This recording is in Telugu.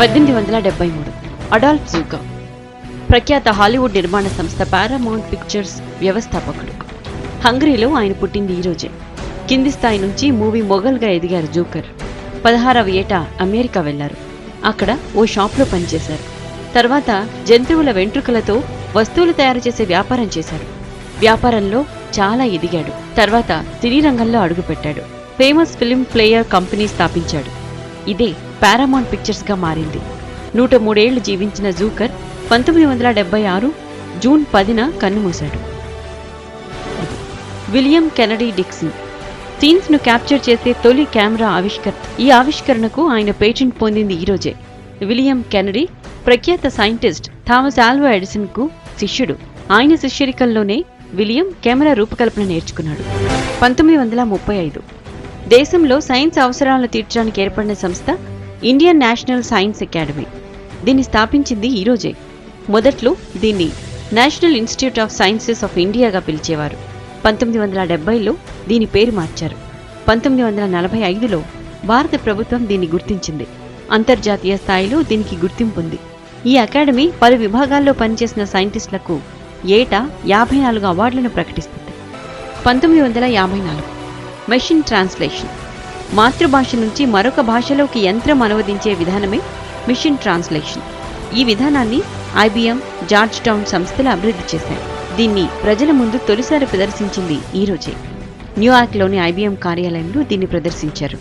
1873 అడాల్ఫ్ జూకర్ ప్రఖ్యాత హాలీవుడ్ నిర్మాణ సంస్థ పారామౌంట్ పిక్చర్స్ వ్యవస్థాపకుడు. హంగరీలో ఆయన పుట్టింది ఈ రోజే. కింది స్థాయి నుంచి మూవీ మొగల్గా ఎదిగారు జూకర్. 16వ ఏట అమెరికా వెళ్లారు. అక్కడ ఓ షాప్లో పనిచేశారు. తర్వాత జంతువుల వెంట్రుకలతో వస్తువులు తయారు చేసే వ్యాపారం చేశారు. వ్యాపారంలో చాలా ఎదిగాడు. తర్వాత సినీ రంగంలో అడుగుపెట్టాడు. ఫేమస్ ఫిల్మ్ ప్లేయర్ కంపెనీ స్థాపించాడు. ఇదే పారామౌంట్ పిక్చర్స్ గా మారింది. 103 ఏళ్లు జీవించిన జూకర్ 1976 జూన్ 10న కన్నుమూశాడు. విలియం కెనడీ డిక్సన్ సీన్స్ ను క్యాప్చర్ చేసే తొలి కెమెరా ఆవిష్కర్త. ఈ ఆవిష్కరణకు ఆయన పేటెంట్ పొందింది ఈ రోజే. విలియం కెనడీ ప్రఖ్యాత సైంటిస్ట్ థామస్ ఆల్వా ఎడిసన్ కు శిష్యుడు. ఆయన శిష్యరికంలోనే విలియం కెమెరా రూపకల్పన నేర్చుకున్నాడు. 1935 దేశంలో సైన్స్ అవసరాలను తీర్చడానికి ఏర్పడిన సంస్థ ఇండియన్ నేషనల్ సైన్స్ అకాడమీ. దీన్ని స్థాపించింది ఈ రోజే. మొదట్లో దీన్ని నేషనల్ ఇన్స్టిట్యూట్ ఆఫ్ సైన్సెస్ ఆఫ్ ఇండియాగా పిలిచేవారు. 1970లో దీని పేరు మార్చారు. 1945లో భారత ప్రభుత్వం దీన్ని గుర్తించింది. అంతర్జాతీయ స్థాయిలో దీనికి గుర్తింపు ఉంది. ఈ అకాడమీ పలు విభాగాల్లో పనిచేసిన సైంటిస్టులకు ఏటా 54 అవార్డులను ప్రకటిస్తుంది. 1954 మెషిన్ ట్రాన్స్లేషన్. మాతృభాష నుంచి మరొక భాషలోకి యంత్రం అనువదించే విధానమే మిషన్ ట్రాన్స్లేషన్. ఈ విధానాన్ని IBM, జార్జ్ టౌన్ సంస్థలు అభివృద్ధి చేశాయి. దీన్ని ప్రజల ముందు తొలిసారి ప్రదర్శించింది ఈ రోజే. న్యూయార్క్లోని IBM కార్యాలయంలో దీన్ని ప్రదర్శించారు.